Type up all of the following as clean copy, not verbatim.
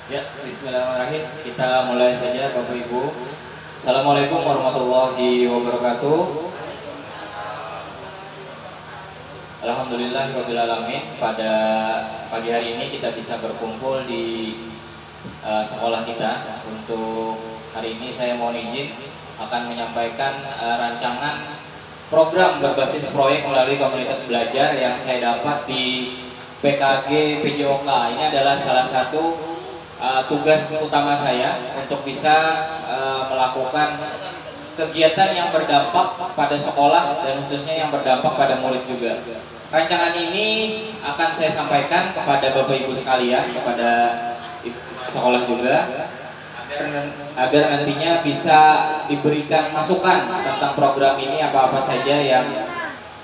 Ya, bismillahirrahmanirrahim. Kita mulai saja Bapak Ibu. Assalamualaikum warahmatullahi wabarakatuh. Alhamdulillahirabbil alamin. Pada pagi hari ini kita bisa berkumpul di sekolah kita. Untuk hari ini saya mohon izin akan menyampaikan rancangan program berbasis proyek melalui komunitas belajar yang saya dapat di PKG PJOK. Ini adalah salah satu tugas utama saya untuk bisa melakukan kegiatan yang berdampak pada sekolah dan khususnya yang berdampak pada murid juga. Rancangan ini akan saya sampaikan kepada Bapak Ibu sekalian, kepada sekolah juga, agar nantinya bisa diberikan masukan tentang program ini, apa-apa saja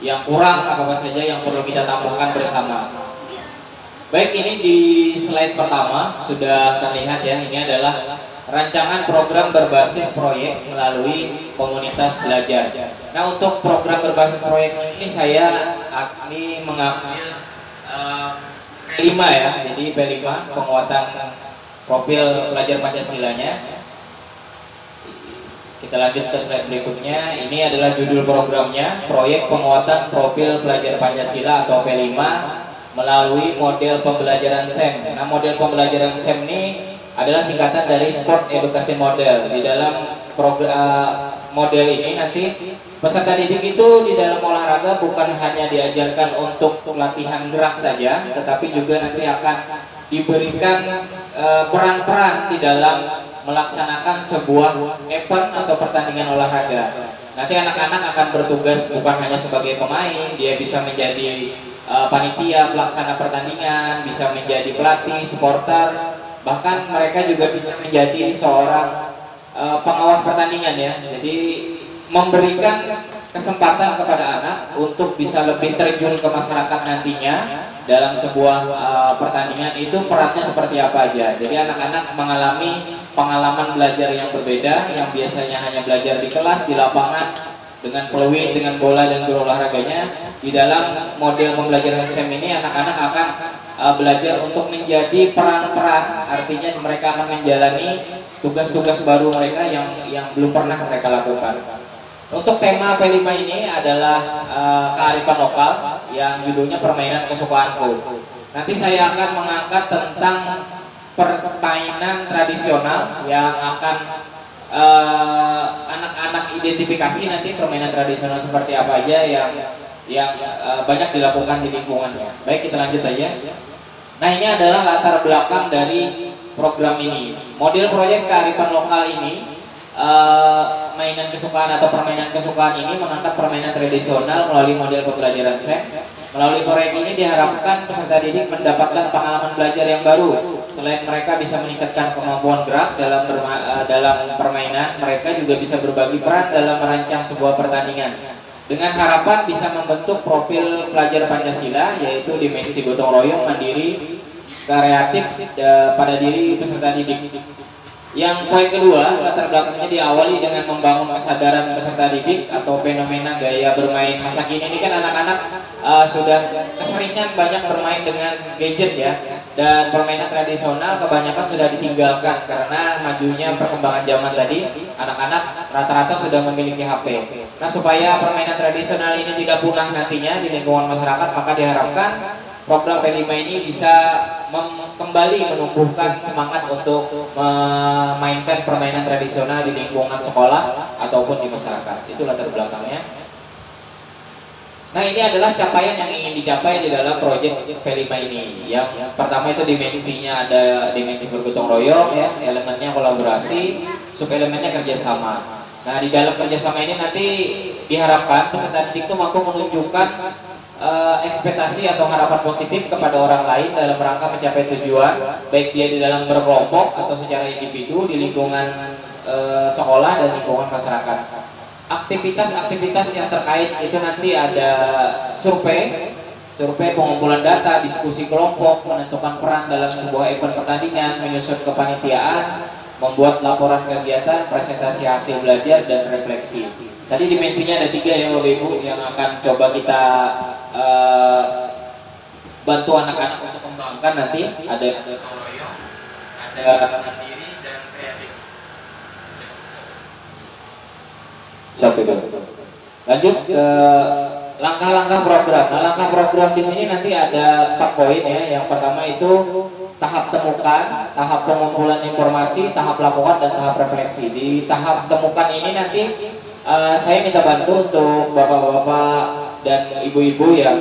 yang kurang, apa-apa saja yang perlu kita tambahkan bersama. Baik, ini di slide pertama sudah terlihat ya, ini adalah rancangan program berbasis proyek melalui komunitas belajar. Nah, untuk program berbasis proyek ini saya ini mengambil P5 ya, jadi P5 penguatan profil pelajar Pancasilanya. Kita lanjut ke slide berikutnya. Ini adalah judul programnya, proyek penguatan profil pelajar Pancasila atau P5 melalui model pembelajaran SEM. Nah, model pembelajaran SEM ini adalah singkatan dari Sport Education Model. Di dalam model ini nanti peserta didik itu di dalam olahraga bukan hanya diajarkan untuk latihan gerak saja, tetapi juga nanti akan diberikan peran-peran di dalam melaksanakan sebuah event atau pertandingan olahraga. Nanti anak-anak akan bertugas bukan hanya sebagai pemain, dia bisa menjadi panitia pelaksana pertandingan, bisa menjadi pelatih, supporter, bahkan mereka juga bisa menjadi seorang pengawas pertandingan ya. Jadi memberikan kesempatan kepada anak untuk bisa lebih terjun ke masyarakat nantinya dalam sebuah pertandingan itu perannya seperti apa aja. Jadi anak-anak mengalami pengalaman belajar yang berbeda, yang biasanya hanya belajar di kelas, di lapangan dengan peluit, dengan bola dan berolahraganya. Di dalam model pembelajaran SEM ini anak-anak akan belajar untuk menjadi peran-peran, artinya mereka akan menjalani tugas-tugas baru mereka yang belum pernah mereka lakukan. Untuk tema P5 ini adalah kearifan lokal yang judulnya permainan kesukaanku. Nanti saya akan mengangkat tentang permainan tradisional yang akan anak-anak identifikasi nanti permainan tradisional seperti apa aja yang banyak dilakukan di lingkungannya. Baik, kita lanjut aja. Nah, ini adalah latar belakang dari program ini. Model proyek kearifan lokal ini, mainan kesukaan atau permainan kesukaan ini mengangkat permainan tradisional melalui model pembelajaran SEM. Melalui proyek ini diharapkan peserta didik mendapatkan pengalaman belajar yang baru. Selain mereka bisa meningkatkan kemampuan gerak dalam permainan, mereka juga bisa berbagi peran dalam merancang sebuah pertandingan. Dengan harapan bisa membentuk profil pelajar Pancasila, yaitu dimensi gotong royong, mandiri, kreatif pada diri peserta didik. Yang poin kedua, latar belakangnya diawali dengan membangun kesadaran peserta didik atau fenomena gaya bermain masa kini. Ini kan anak-anak sudah keseringan banyak bermain dengan gadget ya, dan permainan tradisional kebanyakan sudah ditinggalkan karena majunya perkembangan zaman tadi. Anak-anak rata-rata sudah memiliki HP. Nah, supaya permainan tradisional ini tidak punah nantinya di lingkungan masyarakat, maka diharapkan program P5 ini bisa kembali menumbuhkan semangat untuk memainkan permainan tradisional di lingkungan sekolah ataupun di masyarakat. Itu latar belakangnya. Nah, ini adalah capaian yang ingin dicapai di dalam proyek P5 ini. Yang pertama itu dimensinya, ada dimensi bergotong royong ya, elemennya kolaborasi, subelemennya kerjasama. Nah, di dalam kerjasama ini nanti diharapkan peserta didik itu mampu menunjukkan ekspektasi atau harapan positif kepada orang lain dalam rangka mencapai tujuan, baik dia di dalam berkelompok atau secara individu di lingkungan sekolah dan lingkungan masyarakat. Aktivitas-aktivitas yang terkait itu nanti ada survei pengumpulan data, diskusi kelompok, menentukan peran dalam sebuah event pertandingan, menyusun kepanitiaan, membuat laporan kegiatan, presentasi hasil belajar, dan refleksi. Tadi dimensinya ada 3 ya Bapak Ibu yang akan coba kita bantu anak-anak untuk kembangkan nanti. Ada ada mandiri dan kreatif. Satu dulu. Lanjut ke langkah-langkah program. Nah, langkah program di sini nanti ada 4 poin ya. Yang pertama itu tahap temukan, tahap pengumpulan informasi, tahap lakukan, dan tahap refleksi. Di tahap temukan ini nanti saya minta bantu untuk bapak-bapak dan ibu-ibu yang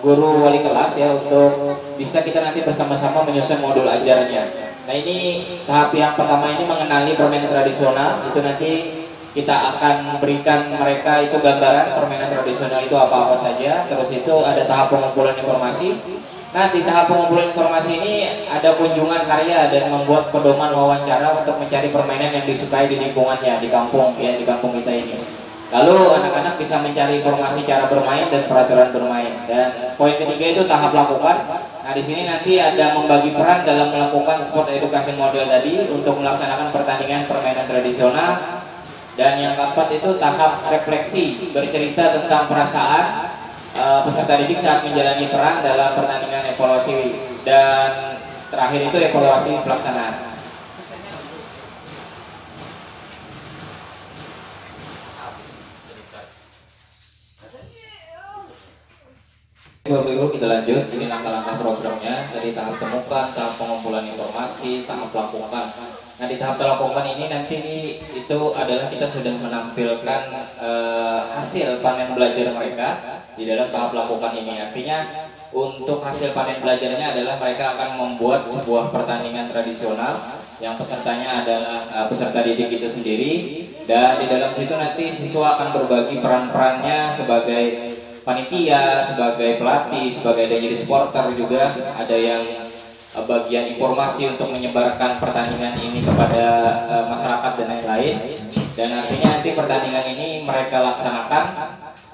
guru wali kelas ya, untuk bisa kita nanti bersama-sama menyusun modul ajarnya. Nah, ini tahap yang pertama ini mengenali permainan tradisional. Itu nanti kita akan berikan mereka itu gambaran permainan tradisional itu apa-apa saja. Terus itu ada tahap pengumpulan informasi. Nah, di tahap pengumpulan informasi ini ada kunjungan karya dan membuat pedoman wawancara untuk mencari permainan yang disukai di lingkungannya, di kampung ya, di kampung kita ini. Lalu anak-anak bisa mencari informasi cara bermain dan peraturan bermain. Dan poin ketiga itu tahap lakukan. Nah, di sini nanti ada membagi peran dalam melakukan sport education model tadi untuk melaksanakan pertandingan permainan tradisional. Dan yang keempat itu tahap refleksi, bercerita tentang perasaan peserta didik saat menjalani peran dalam pertandingan evaluasi. Dan terakhir itu evaluasi pelaksanaan. Ibu-ibu, kita lanjut. Ini langkah-langkah programnya dari tahap temukan, tahap pengumpulan informasi, tahap lakukan. Nah, di tahap lakukan ini nanti itu adalah kita sudah menampilkan hasil panen belajar mereka di dalam tahap lakukan ini. Artinya untuk hasil panen belajarnya adalah mereka akan membuat sebuah pertandingan tradisional yang pesertanya adalah peserta didik itu sendiri, dan di dalam situ nanti siswa akan berbagi peran-perannya sebagai panitia, sebagai pelatih, sebagai ada jadi supporter juga, ada yang bagian informasi untuk menyebarkan pertandingan ini kepada masyarakat dan lain-lain. Dan artinya nanti pertandingan ini mereka laksanakan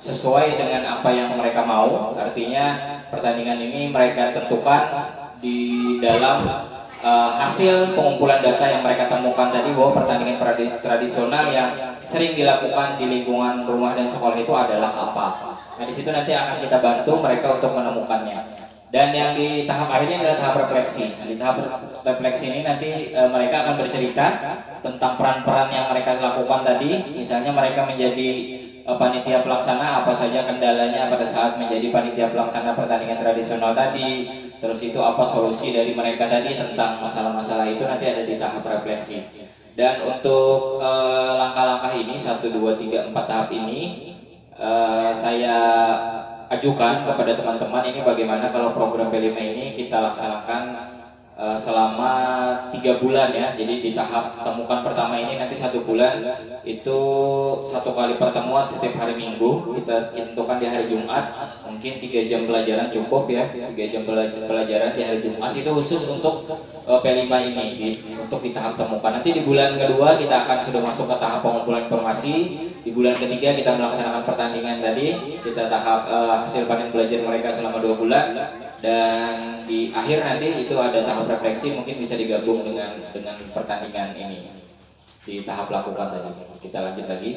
sesuai dengan apa yang mereka mau. Artinya pertandingan ini mereka tentukan di dalam hasil pengumpulan data yang mereka temukan tadi, bahwa pertandingan tradisional yang sering dilakukan di lingkungan rumah dan sekolah itu adalah apa. Nah, di situ nanti akan kita bantu mereka untuk menemukannya. Dan yang di tahap akhirnya adalah tahap refleksi. Nah, di tahap refleksi ini nanti mereka akan bercerita tentang peran-peran yang mereka lakukan tadi. Misalnya mereka menjadi panitia pelaksana, apa saja kendalanya pada saat menjadi panitia pelaksana pertandingan tradisional tadi. Terus itu apa solusi dari mereka tadi tentang masalah-masalah itu, nanti ada di tahap refleksi. Dan untuk langkah-langkah ini 1, 2, 3, 4 tahap ini saya ajukan kepada teman-teman ini bagaimana kalau program P5 ini kita laksanakan selama 3 bulan ya. Jadi di tahap temukan pertama ini nanti 1 bulan, itu 1 kali pertemuan setiap hari Minggu. Kita tentukan di hari Jumat, mungkin 3 jam pelajaran cukup ya, 3 jam pelajaran di hari Jumat itu khusus untuk P5 ini untuk di tahap temukan. Nanti di bulan kedua kita akan sudah masuk ke tahap pengumpulan informasi. Di bulan ketiga kita melaksanakan pertandingan tadi, kita tahap hasil panen belajar mereka selama 2 bulan. Dan di akhir nanti itu ada tahap refleksi, mungkin bisa digabung dengan pertandingan ini di tahap lakukan tadi. Kita lanjut lagi.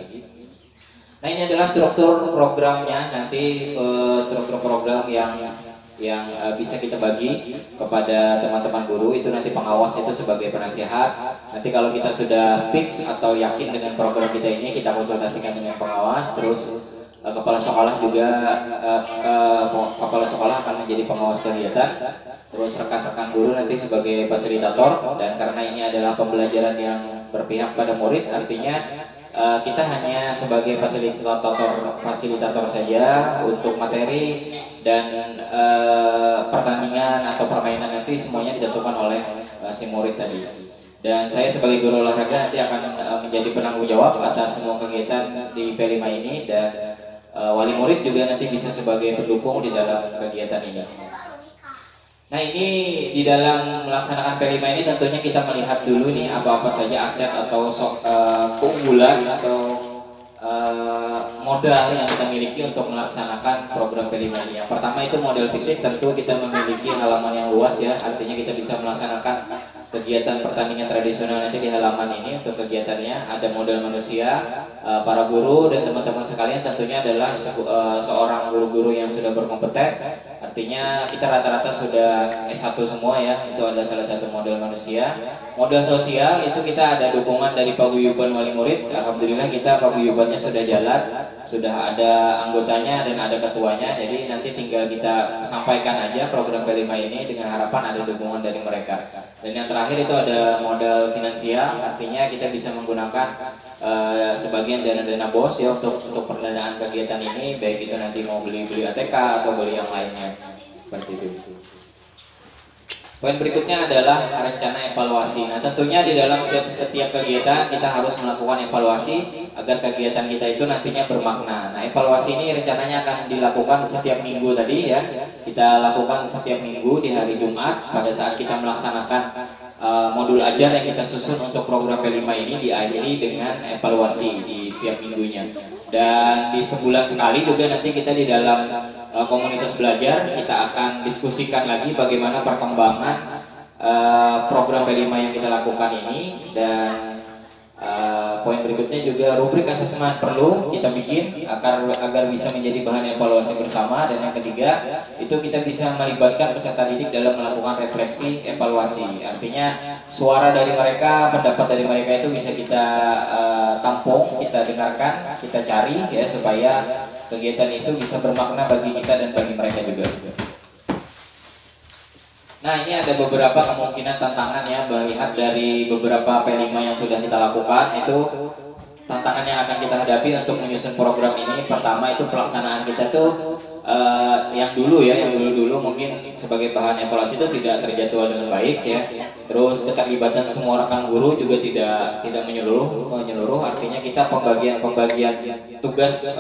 Nah, ini adalah struktur programnya, nanti struktur program yang bisa kita bagi kepada teman-teman guru. Itu nanti pengawas itu sebagai penasihat. Nanti kalau kita sudah fix atau yakin dengan program kita ini, kita konsultasikan dengan pengawas. Terus kepala sekolah juga kepala sekolah akan menjadi pengawas kegiatan. Terus rekan-rekan guru nanti sebagai fasilitator. Dan karena ini adalah pembelajaran yang berpihak pada murid, artinya kita hanya sebagai fasilitator saja untuk materi dan pertandingan atau permainan nanti semuanya ditentukan oleh si murid tadi. Dan saya sebagai guru olahraga nanti akan menjadi penanggung jawab atas semua kegiatan di P5 ini, dan wali murid juga nanti bisa sebagai pendukung di dalam kegiatan ini. Nah, ini di dalam melaksanakan P5 ini tentunya kita melihat dulu nih apa-apa saja aset atau keunggulan atau modal yang kita miliki untuk melaksanakan program P5 ini. Yang pertama itu model fisik, tentu kita memiliki halaman yang luas ya, artinya kita bisa melaksanakan kegiatan pertandingan tradisional nanti di halaman ini. Untuk kegiatannya ada model manusia, para guru dan teman-teman sekalian tentunya adalah seorang guru-guru yang sudah berkompeten Artinya kita rata-rata sudah S1 semua ya, itu ada salah satu model manusia. Model sosial itu kita ada dukungan dari paguyuban wali murid. Alhamdulillah kita paguyubannya sudah jalan, sudah ada anggotanya dan ada ketuanya. Jadi nanti tinggal kita sampaikan aja program P5 ini dengan harapan ada dukungan dari mereka. Dan yang terakhir itu ada modal finansial, artinya kita bisa menggunakan sebagian dana-dana BOS ya untuk pendanaan kegiatan ini, baik itu nanti mau beli ATK atau beli yang lainnya seperti itu. Poin berikutnya adalah rencana evaluasi. Nah, tentunya di dalam setiap kegiatan kita harus melakukan evaluasi agar kegiatan kita itu nantinya bermakna. Nah, evaluasi ini rencananya akan dilakukan setiap minggu tadi ya. Kita lakukan setiap minggu di hari Jumat pada saat kita melaksanakan modul ajar yang kita susun untuk program P5 ini, diakhiri dengan evaluasi di tiap minggunya. Dan di sebulan sekali juga nanti kita di dalam komunitas belajar kita akan diskusikan lagi bagaimana perkembangan program P5 yang kita lakukan ini. Dan poin berikutnya juga rubrik asesmen perlu kita bikin agar bisa menjadi bahan evaluasi bersama. Dan yang ketiga itu kita bisa melibatkan peserta didik dalam melakukan refleksi evaluasi. Artinya suara dari mereka, pendapat dari mereka itu bisa kita tampung, kita dengarkan, kita cari ya, supaya kegiatan itu bisa bermakna bagi kita dan bagi mereka juga. Nah, ini ada beberapa kemungkinan tantangan ya, melihat dari beberapa P5 yang sudah kita lakukan. Itu tantangan yang akan kita hadapi untuk menyusun program ini. Pertama itu pelaksanaan kita tuh yang dulu mungkin sebagai bahan evaluasi itu tidak terjadwal dengan baik ya. Terus keterlibatan semua rekan guru juga tidak menyeluruh. Artinya kita pembagian tugas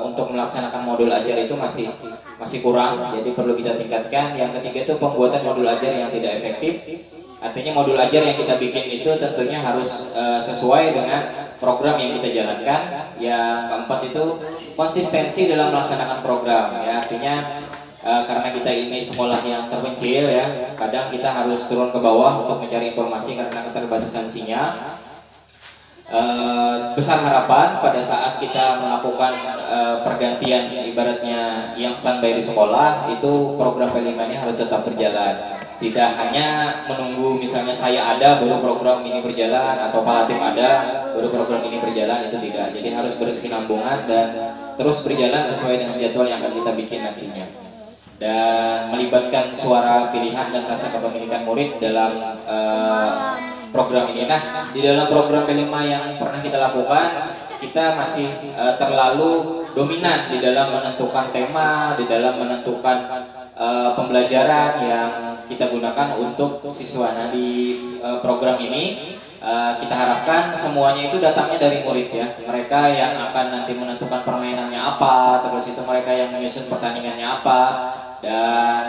untuk melaksanakan modul ajar itu masih kurang, jadi perlu kita tingkatkan. Yang ketiga itu pembuatan modul ajar yang tidak efektif. Artinya modul ajar yang kita bikin itu tentunya harus sesuai dengan program yang kita jalankan. Yang keempat itu konsistensi dalam melaksanakan program ya. Artinya karena kita ini sekolah yang terpencil ya, kadang kita harus turun ke bawah untuk mencari informasi karena keterbatasan sinyal. Besar harapan pada saat kita melakukan pergantian ibaratnya yang standby di sekolah, itu program P5 ini harus tetap berjalan. Tidak hanya menunggu misalnya saya ada baru program ini berjalan, atau Palatim ada baru program ini berjalan, itu tidak. Jadi harus berkesinambungan dan terus berjalan sesuai dengan jadwal yang akan kita bikin nantinya. Dan melibatkan suara pilihan dan rasa kepemilikan murid dalam program ini. Nah, di dalam program P5 yang pernah kita lakukan, kita masih terlalu dominan di dalam menentukan tema, di dalam menentukan pembelajaran yang kita gunakan untuk siswa. Nah, di program ini kita harapkan semuanya itu datangnya dari murid ya. Mereka yang akan nanti menentukan permainannya apa, terus itu mereka yang menyusun pertandingannya apa, dan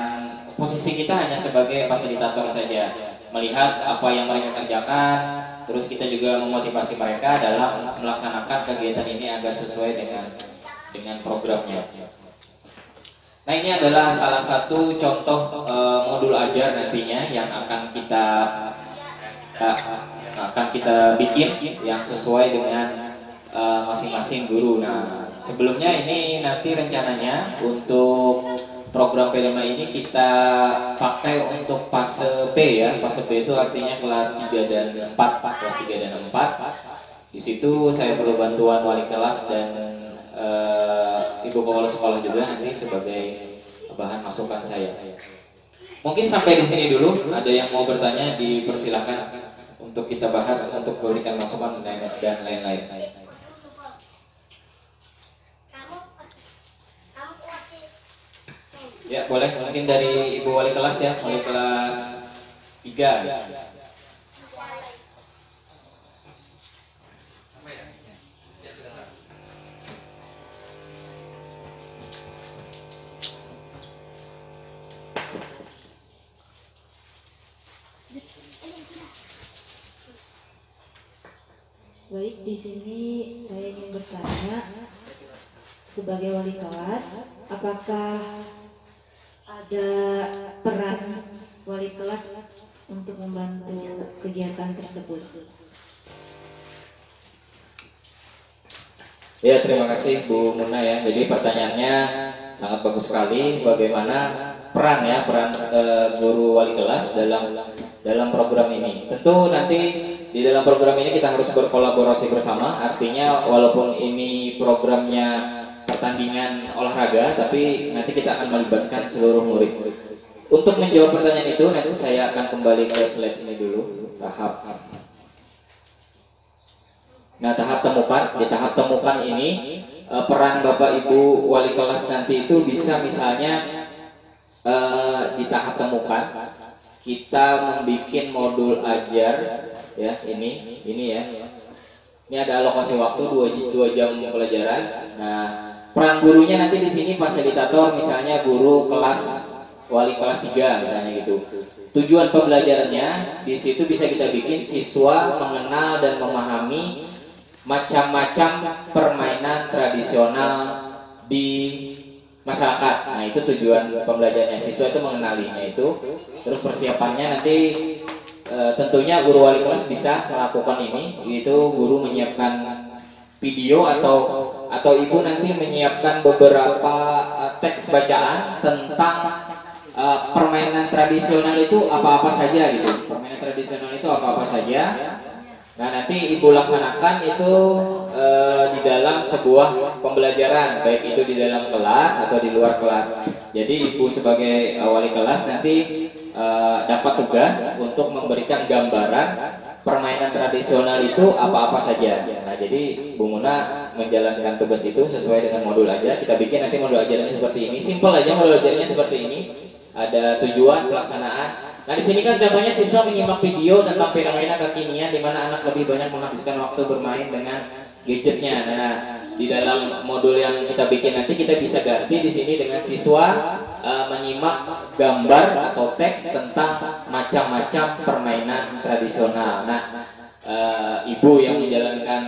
posisi kita hanya sebagai fasilitator saja, melihat apa yang mereka kerjakan, terus kita juga memotivasi mereka dalam melaksanakan kegiatan ini agar sesuai dengan programnya. Nah, ini adalah salah satu contoh modul ajar nantinya yang akan kita bikin yang sesuai dengan masing-masing guru. Nah, sebelumnya ini nanti rencananya untuk program P5 ini kita pakai untuk fase P ya. Fase P itu artinya kelas 3 dan 4, kelas 3 dan 4. Di situ saya perlu bantuan wali kelas dan ibu kepala sekolah juga nanti sebagai bahan masukan saya. Mungkin sampai di sini dulu. Ada yang mau bertanya dipersilakan untuk kita bahas, untuk memberikan masukan dan lain-lain. Ya, boleh. Mungkin dari ibu wali kelas ya, wali kelas 3. Baik, di sini saya ingin bertanya sebagai wali kelas, apakah ada peran wali kelas untuk membantu kegiatan tersebut? Ya, terima kasih Bu Muna ya. Jadi pertanyaannya sangat bagus sekali, bagaimana peran ya, peran guru wali kelas dalam program ini. Tentu nanti di dalam program ini kita harus berkolaborasi bersama. Artinya walaupun ini programnya pertandingan olahraga, tapi nanti kita akan melibatkan seluruh murid. Untuk menjawab pertanyaan itu nanti saya akan kembali ke slide ini dulu. Tahap temukan. Di tahap temukan ini peran Bapak Ibu wali kelas nanti itu bisa misalnya di tahap temukan kita membuat modul ajar ya, ini ya. Ini ada alokasi waktu 2 jam pelajaran. Nah, peran gurunya nanti di sini fasilitator, misalnya guru kelas wali kelas 3 misalnya gitu. Tujuan pembelajarannya di situ bisa kita bikin siswa mengenal dan memahami macam-macam permainan tradisional di masyarakat. Nah, itu tujuan pembelajarannya, siswa itu mengenalinya itu. Terus persiapannya nanti tentunya guru wali kelas bisa melakukan ini, yaitu guru menyiapkan video atau ibu nanti menyiapkan beberapa teks bacaan tentang permainan tradisional itu apa-apa saja gitu. Permainan tradisional itu apa-apa saja. Nah, nanti ibu laksanakan itu di dalam sebuah pembelajaran, baik itu di dalam kelas atau di luar kelas. Jadi ibu sebagai wali kelas nanti dapat tugas untuk memberikan gambaran permainan tradisional itu apa-apa saja. Nah, jadi Bu Muna menjalankan tugas itu sesuai dengan modul ajar. Kita bikin nanti modul ajarnya seperti ini, simpel aja modul ajarnya seperti ini. Ada tujuan pelaksanaan. Nah, di sini kan contohnya siswa menyimak video tentang fenomena kekinian di mana anak lebih banyak menghabiskan waktu bermain dengan gadgetnya. Nah, di dalam modul yang kita bikin nanti kita bisa ganti di sini dengan siswa menyimak gambar atau teks tentang macam-macam permainan tradisional. Nah, ibu yang menjalankan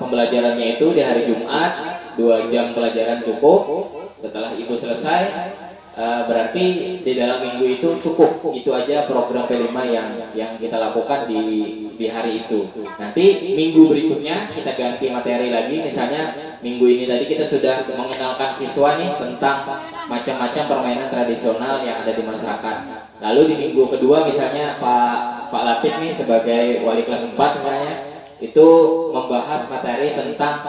pembelajarannya itu di hari Jumat 2 jam pelajaran cukup. Setelah ibu selesai, berarti di dalam minggu itu cukup. Itu aja program P5 yang kita lakukan di hari itu. Nanti minggu berikutnya kita ganti materi lagi. Misalnya minggu ini tadi kita sudah mengenalkan siswa nih tentang macam-macam permainan tradisional yang ada di masyarakat. Lalu di minggu kedua misalnya Pak Latif nih sebagai wali kelas 4 misalnya itu membahas materi tentang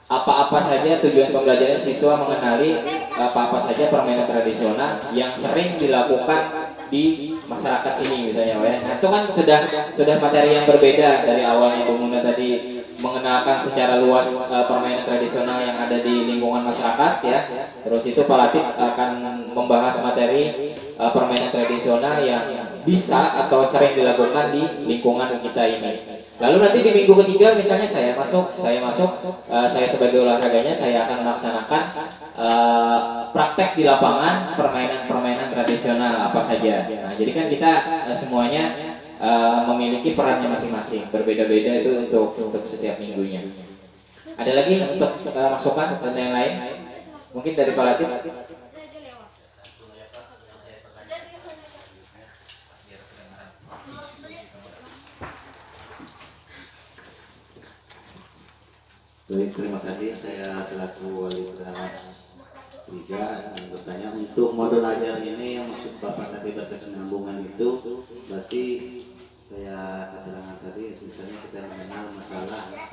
apa-apa saja tujuan pembelajaran siswa mengenali apa-apa saja permainan tradisional yang sering dilakukan di masyarakat sini misalnya. Nah, itu kan sudah materi yang berbeda dari awalnya Bu Muna tadi mengenalkan secara luas permainan tradisional yang ada di lingkungan masyarakat ya. Terus itu Pak Latif akan membahas materi permainan tradisional yang bisa atau sering dilakukan di lingkungan kita ini. Lalu nanti di minggu ketiga misalnya saya sebagai olahraganya saya akan melaksanakan praktek di lapangan permainan tradisional apa saja. Nah, jadi kan kita semuanya memiliki perannya masing-masing, berbeda-beda itu untuk setiap minggunya. Ada lagi untuk masukan dan yang lain? Mungkin dari Pak Latif. Baik, terima kasih. Saya selaku wali kelas 3 yang bertanya untuk modul ajar ini yang maksud Bapak tadi berkesinambungan itu berarti saya keterangan tadi misalnya kita mengenal masalah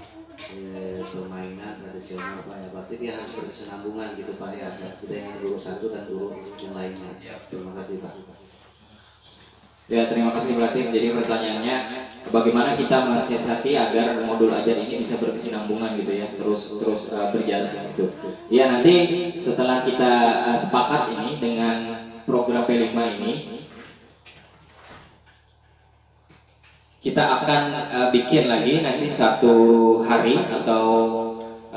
permainan tradisional Pak ya, berarti dia harus berkesinambungan gitu Pak ya, tidak yang guru satu dan guru yang lainnya. Terima kasih Pak. Ya, terima kasih Pak Latif. Jadi pertanyaannya bagaimana kita mensiasati agar modul ajar ini bisa berkesinambungan gitu ya, terus berjalan gitu. Ya, nanti setelah kita sepakat ini dengan program P5 ini, kita akan bikin lagi nanti satu hari atau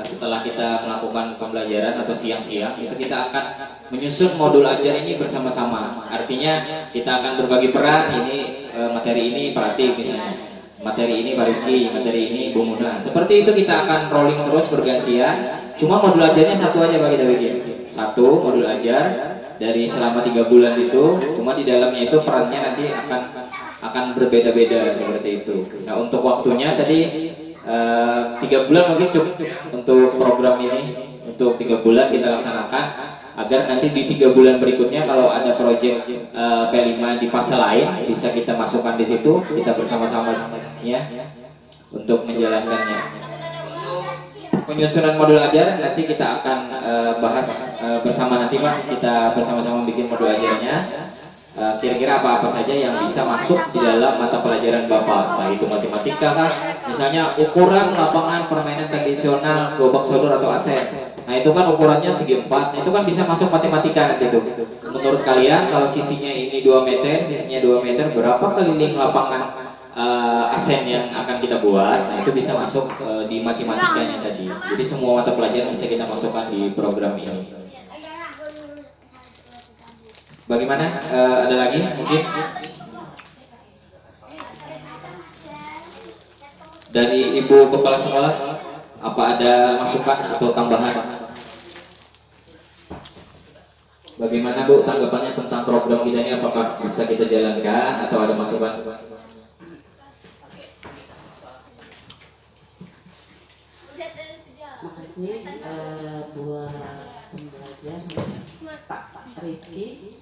setelah kita melakukan pembelajaran atau siang-siang itu kita akan menyusun modul ajar ini bersama-sama. Artinya kita akan berbagi peran, ini materi ini Pak Latif misalnya, materi ini Pak Riki, materi ini Bu Muna. Seperti itu kita akan rolling terus bergantian. Cuma modul ajarnya satu aja Pak kita bikin. Satu modul ajar dari selama 3 bulan itu. Cuma di dalamnya itu perannya nanti akan berbeda-beda seperti itu. Nah, untuk waktunya tadi 3 bulan mungkin cukup untuk program ini. Untuk 3 bulan kita laksanakan. agar nanti di 3 bulan berikutnya kalau ada proyek P5 di fase lain bisa kita masukkan di situ, kita bersama-sama ya untuk menjalankannya. Penyusunan modul ajar nanti kita akan bahas bersama nanti Pak, kita bersama-sama bikin modul ajarnya. Kira-kira apa-apa saja yang bisa masuk di dalam mata pelajaran Bapak, entah itu matematika kah, misalnya ukuran lapangan permainan tradisional gobak sodor atau aset. Nah itu kan ukurannya segi 4, nah, itu kan bisa masuk matematika nanti itu. Menurut kalian kalau sisinya ini 2 meter, sisinya 2 meter, berapa keliling lapangan asen yang akan kita buat? Nah itu bisa masuk di matematikanya tadi. Jadi semua mata pelajaran bisa kita masukkan di program ini. Bagaimana? Ada lagi mungkin? Dari Ibu Kepala Sekolah, apa ada masukan atau tambahan? Bagaimana Bu tanggapannya tentang program kita ini? Apakah bisa kita jalankan atau ada masukan? Makasih buat pembelajar Pak Rifki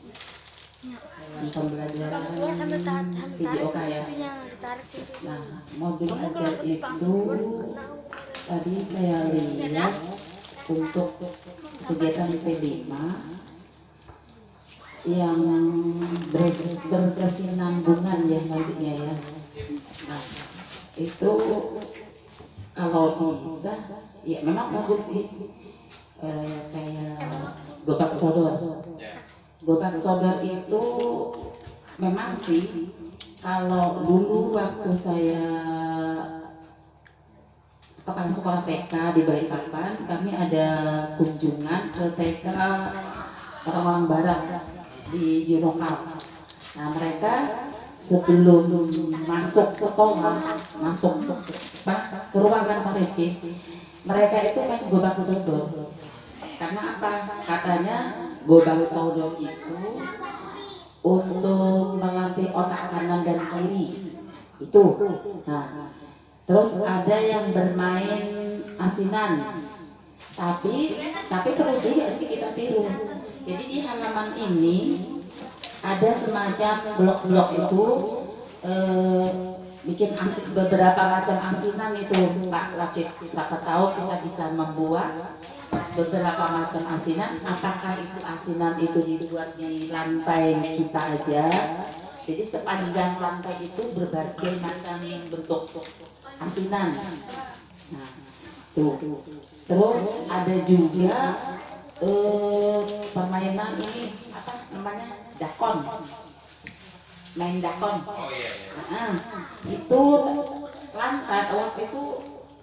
pembelajaran VJOK ya. Nah, modul ajar itu tadi saya lihat untuk kegiatan P5 yang berkesinambungan ya nantinya ya. Nah, itu kalau bisa ya memang bagus sih, kayak gobak sodor. Gobak sodor itu memang sih kalau dulu waktu saya kepala sekolah TK di Balikpapan, kami ada kunjungan ke TK orang-orang barat di Yunokal. Nah mereka sebelum masuk sekolah, masuk ke ruangan Pak Rifki, mereka itu main gobak sodor. Karena apa? Katanya gobak sodor itu untuk melatih otak kanan dan kiri itu. Nah, terus ada yang bermain asinan. Tapi perlu juga sih kita tiru. Jadi di halaman ini ada semacam blok-blok itu bikin beberapa macam asinan itu Pak Latif. Siapa tahu kita bisa membuat beberapa macam asinan. Apakah itu asinan itu dibuat di lantai kita aja? Jadi sepanjang lantai itu berbagai macam bentuk asinan. Nah, tuh. Terus ada juga permainan ini apa namanya? Dakon. Main dakon. Nah, itu lantai waktu itu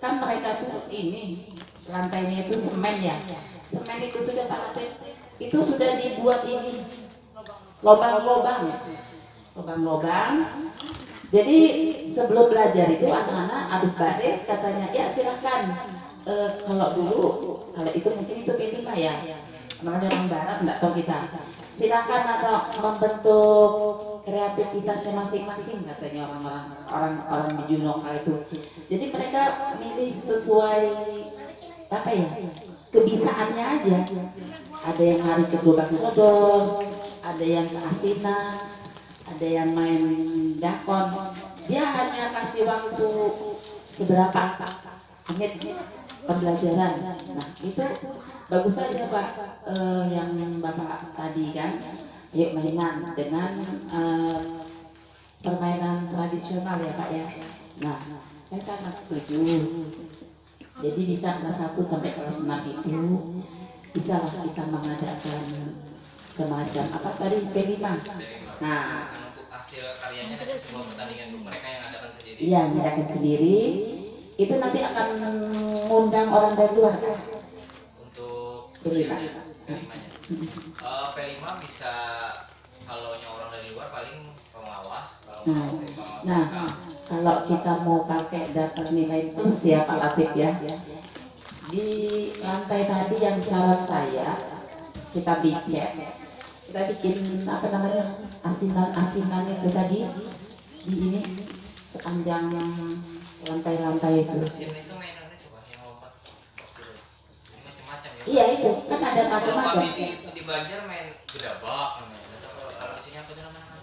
kan mereka tuh ini lantainya itu semen ya. Semen itu sudah Pak Latif, itu sudah dibuat ini lubang-lubang. Jadi sebelum belajar itu anak-anak habis baris katanya ya silahkan. Kalau itu mungkin itu P5 ya, namanya orang barat nggak tahu kita. Silahkan atau membentuk kreativitasnya masing-masing katanya orang di Junokal itu. Jadi mereka milih sesuai apa ya, kebisaannya aja. Ada yang lari ke gobak sodor, ada yang ke asinan, ada yang main dakon. Dia hanya kasih waktu seberapa menit pembelajaran. Nah itu bagus saja Pak, yang Bapak tadi kan, yuk mainan dengan permainan tradisional ya Pak ya. Nah saya sangat setuju. Jadi bisa kelas 1 sampai kelas 6 itu bisalah kita mengadakan semacam apa tadi P5. Nah, untuk hasil karyanya dari sebuah pertandingan mereka yang adakan sendiri. Iya, mengadakan sendiri. Itu nanti akan mengundang orang dari luar kan? Untuk P5. P5 bisa kalau orang dari luar paling pengawas. Nah, kalau kita mau pakai dapat nilai plus ya Pak Latif ya, di lantai tadi yang syarat saya kita bikin apa namanya asinan itu tadi di ini sepanjang lantai-lantai itu. Iya itu kan ada macam-macam. Di di Banjar main gedabak namanya. Kalau di sini apa tuh namanya?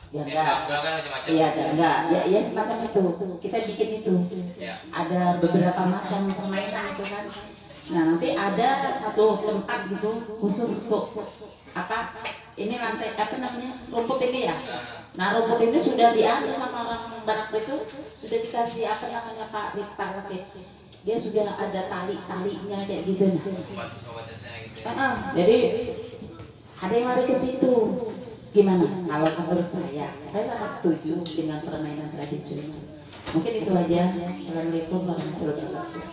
Ya enggak. Kan macam-macam. Iya, enggak. Ya semacam itu. Kita bikin itu. Ya. Ada beberapa macam permainan itu kan. Nah, nanti ada satu tempat gitu khusus untuk apa? Ini lantai apa namanya? Rumput ini ya. Nah, rumput ini sudah diambil sama orang Barak itu, sudah dikasih apa namanya Pak Rakit. Dia sudah ada tali-talinya kayak gitu nah. Batas-batasnya gitu ya. Jadi ada yang lari ke situ. Gimana? Kalau menurut saya sangat setuju dengan permainan tradisional. Mungkin itu aja. Assalamualaikum warahmatullahi wabarakatuh.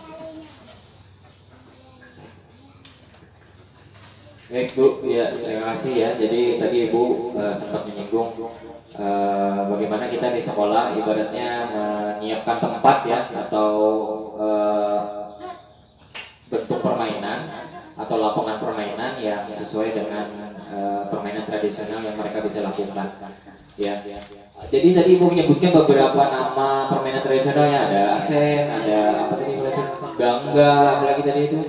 Baik Bu, ya terima kasih ya. Jadi tadi Ibu sempat menyinggung bagaimana kita di sekolah ibaratnya menyiapkan tempat ya atau bentuk permainan atau lapangan permainan yang sesuai dengan permainan tradisional yang mereka bisa lakukan. Ya. Jadi tadi Ibu menyebutkan beberapa nama permainan tradisionalnya, ada asen, ada apa tadi gangga, apalagi tadi itu.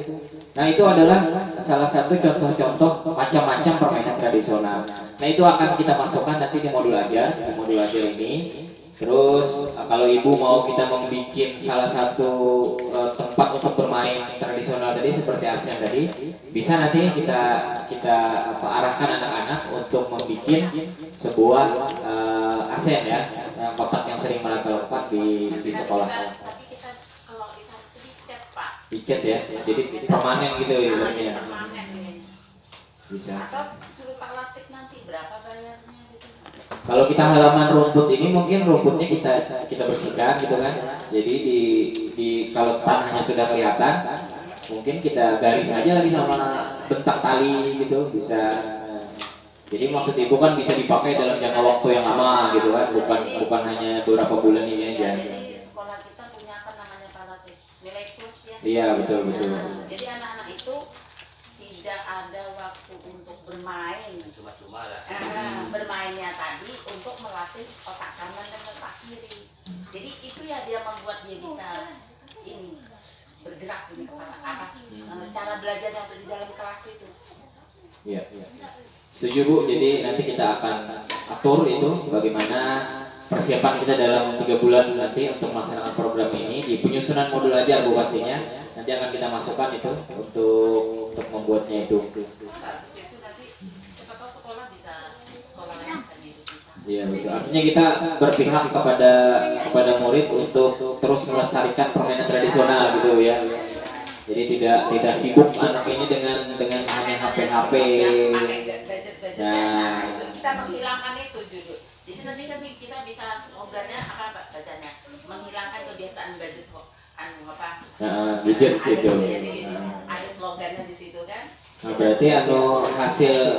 Nah itu adalah salah satu contoh-contoh macam-macam permainan tradisional. Nah itu akan kita masukkan nanti di modul ajar ini. Terus kalau ibu mau kita membuat salah satu tempat untuk bermain tradisional tadi seperti ASEAN tadi, bisa nanti kita arahkan anak-anak untuk membuat sebuah ASEAN ya, kotak yang sering mereka lompat di sekolah. Dicat ya, jadi permanen gitu ya. Bisa. Atau suruh Pak Latif nanti berapa bayarnya gitu. Kalau kita halaman rumput ini mungkin rumputnya kita bersihkan gitu kan. Jadi di kalau tanahnya sudah kelihatan, mungkin kita garis aja lagi sama bentak tali gitu bisa. Jadi maksud ibu kan bisa dipakai dalam jangka waktu yang lama gitu kan, bukan hanya beberapa bulan ini aja. Jadi sekolah kita punya apa namanya Pak Latif, nilai plus ya. Iya betul. Jadi anak-anak itu tidak ada waktu untuk bermain. Cuma-cuma lah. Bermainnya tadi untuk melatih otak kanan dan otak kiri. Jadi itu ya dia membuat dia bisa ini bergerak di kepala apa cara belajarnya untuk di dalam kelas itu. Iya. Setuju Bu. Jadi nanti kita akan atur itu bagaimana persiapan kita dalam 3 bulan nanti untuk melaksanakan program ini di penyusunan modul ajar Bu pastinya. Nanti akan kita masukkan itu untuk membuatnya itu. Bagus itu nanti siapa tahu sekolah yang bisa dihidup kita. Iya betul. Artinya kita berpihak kepada murid untuk terus melestarikan permainan tradisional gitu ya. Jadi tidak sibuk anak ini dengan hanya HP. Nah, itu kita menghilangkan itu juga. Jadi nanti kita bisa slogannya apa Pak bacanya? Menghilangkan kebiasaan gadget gadget gitu. Ada slogannya di situ kan? Nah, berarti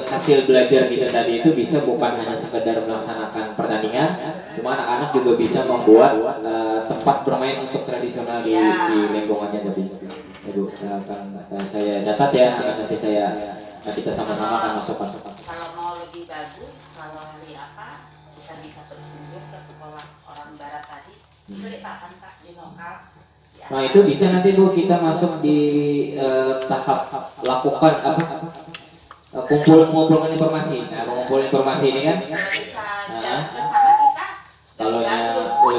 hasil belajar kita tadi itu bisa bukan hanya sekedar melaksanakan pertandingan, cuma anak-anak juga bisa membuat tempat bermain untuk tradisional di lingkungannya tadi. Ibu, saya catat ya, nanti kita sama-sama akan masukkan. Kalau mau lebih bagus, kalau hari apa kita bisa berkunjung ke sekolah orang barat tadi, beli Pak di lokal. Nah itu bisa nanti Bu kita masuk di tahap lakukan mengumpulkan informasi. Nah mengumpulkan informasi ini kan. Ke sana kita kalau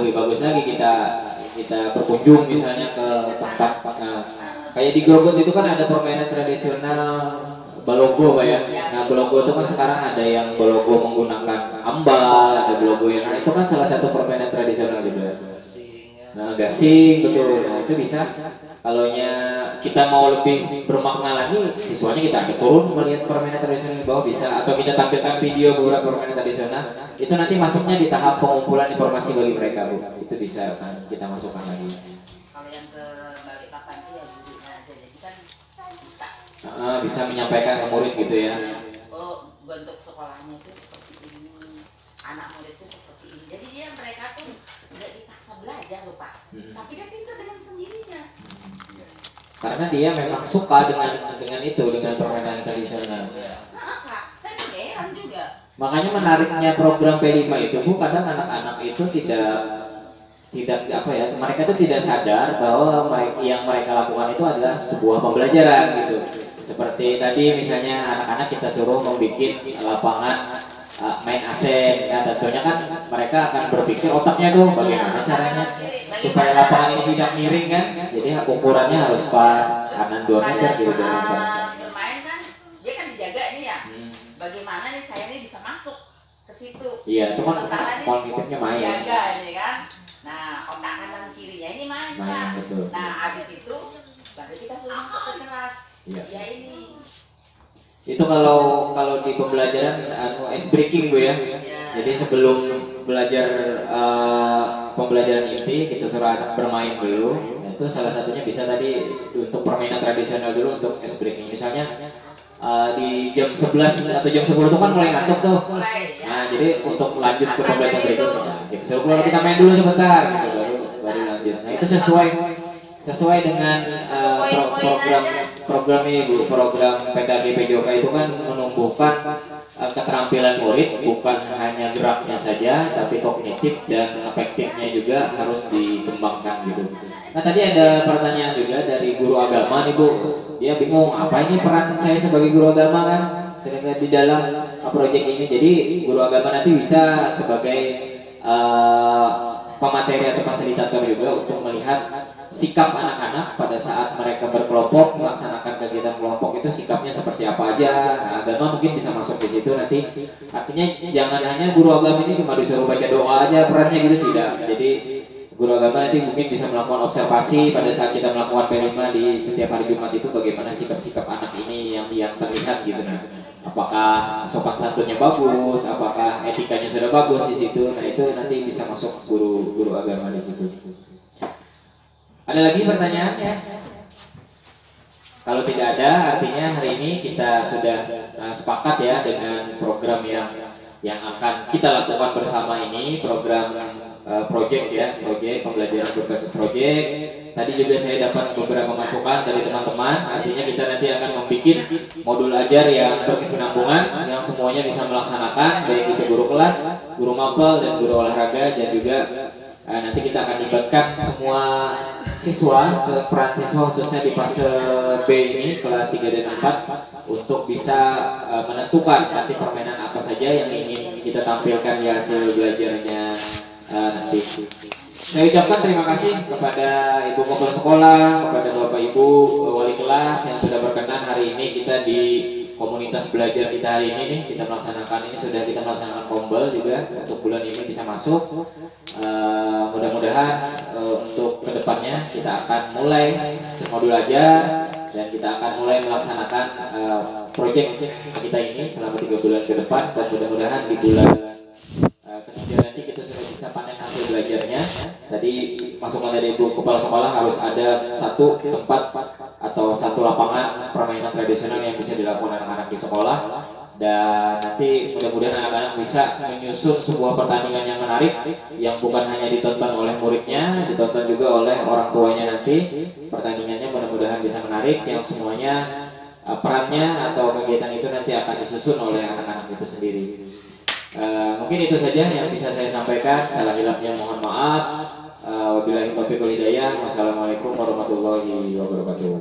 lebih bagus lagi kita berkunjung misalnya ke tempat kayak di Grogot itu kan ada permainan tradisional balogo Pak ya. Nah balogo itu kan sekarang ada yang balogo menggunakan ambal, ada balogo yang itu kan salah satu permainan tradisional juga. Nah, gasing betul. Nah, itu bisa. Kalau kita mau lebih bermakna lagi, siswanya kita ajak turun melihat permainan tradisional di bawah bisa, atau kita tampilkan video beberapa permainan tradisional. Itu nanti masuknya di tahap pengumpulan informasi bagi mereka, Bu. Itu bisa kan kita masukkan lagi. Kalau yang ke Balikpapan itu ya gurunya ada, jadi kan bisa. Bisa menyampaikan ke murid gitu ya. Oh, bentuk sekolahnya itu seperti ini, anak murid itu seperti ini. Jadi mereka tuh nggak dipaksa belajar loh Pak, tapi dia pintar dengan sendirinya. Karena dia memang suka dengan itu, dengan permainan tradisional. Pak, saya heran juga. Makanya menariknya program P5 itu Bu, kadang anak-anak itu tidak apa ya, mereka itu tidak sadar bahwa yang mereka lakukan itu adalah sebuah pembelajaran gitu. Seperti tadi misalnya anak-anak kita suruh membuat lapangan main asing, ya tentunya kan mereka akan berpikir otaknya tuh bagaimana caranya supaya lapangan ini tidak miring kan, jadi ukurannya harus pas, kanan 2 meter gitu. Bermain kan dia kan dijaga nih ya, bagaimana nih saya nih bisa masuk ke situ. Iya, itu kan kognitifnya main. Jaga nih kan. Nah, otak kanan kirinya ini main kan. Betul. Nah, habis itu baru kita suruh masuk ke kelas. Iya. Ya ini. Itu kalau di pembelajaran ice breaking Bu ya. Jadi sebelum belajar pembelajaran inti kita suruh anak bermain dulu. Itu salah satunya bisa tadi untuk permainan tradisional dulu untuk ice breaking. Misalnya di jam 11 atau jam 10 itu kan mulai ngantuk tuh. Nah, jadi untuk lanjut ke pembelajaran berikutnya, kita suruh keluar, kita main dulu sebentar gitu, baru lanjut. Nah, itu sesuai dengan program ini Bu, program PKG PJOK itu kan menumbuhkan keterampilan murid, bukan hanya geraknya saja, tapi kognitif dan afektifnya juga harus dikembangkan gitu. Nah, tadi ada pertanyaan juga dari guru agama nih Bu, dia bingung apa ini peran saya sebagai guru agama kan sedangkan di dalam proyek ini. Jadi guru agama nanti bisa sebagai pemateri atau fasilitator juga untuk melihat sikap anak-anak pada saat mereka berkelompok melaksanakan kegiatan kelompok itu sikapnya seperti apa aja. Nah, agama mungkin bisa masuk di situ nanti. Artinya jangan hanya guru agama ini cuma disuruh baca doa aja perannya gitu, tidak. Jadi guru agama nanti mungkin bisa melakukan observasi pada saat kita melakukan P5 di setiap hari Jumat itu bagaimana sikap-sikap anak ini yang terlihat gitu. Nah, apakah sopan santunnya bagus, apakah etikanya sudah bagus di situ. Nah, itu nanti bisa masuk guru agama di situ. Ada lagi pertanyaannya? Kalau tidak ada, artinya hari ini kita sudah sepakat ya dengan program yang akan kita lakukan bersama ini, program project pembelajaran berbasis project. Tadi juga saya dapat beberapa masukan dari teman-teman. Artinya kita nanti akan membuat modul ajar yang berkesinambungan, yang semuanya bisa melaksanakan, baik itu guru kelas, guru mapel, dan guru olahraga, dan juga nanti kita akan libatkan semua siswa, peran siswa khususnya di fase B ini kelas 3 dan 4 untuk bisa menentukan nanti permainan apa saja yang ingin kita tampilkan di hasil belajarnya nanti. Saya ucapkan terima kasih kepada Ibu Kepala Sekolah, kepada Bapak Ibu Wali Kelas yang sudah berkenan hari ini kita di komunitas belajar kita hari ini nih, kita melaksanakan ini, sudah kita melaksanakan kombel juga untuk bulan ini bisa masuk. Mudah-mudahan untuk kedepannya kita akan mulai modul ajar dan kita akan mulai melaksanakan proyek kita ini selama 3 bulan ke depan, dan mudah-mudahan di bulan ketiga nanti kita sudah bisa panen hasil belajarnya. Tadi masukan dari Ibu Kepala Sekolah harus ada satu tempat atau satu lapangan permainan tradisional yang bisa dilakukan anak-anak di sekolah, dan nanti mudah-mudahan anak-anak bisa menyusun sebuah pertandingan yang menarik yang bukan hanya ditonton oleh muridnya, ditonton juga oleh orang tuanya. Nanti pertandingannya mudah-mudahan bisa menarik, yang semuanya perannya atau kegiatan itu nanti akan disusun oleh anak-anak itu sendiri. Mungkin itu saja yang bisa saya sampaikan. Salah hilapnya mohon maaf. Wabillahi taufiq wal hidayah. Wassalamualaikum warahmatullahi wabarakatuh.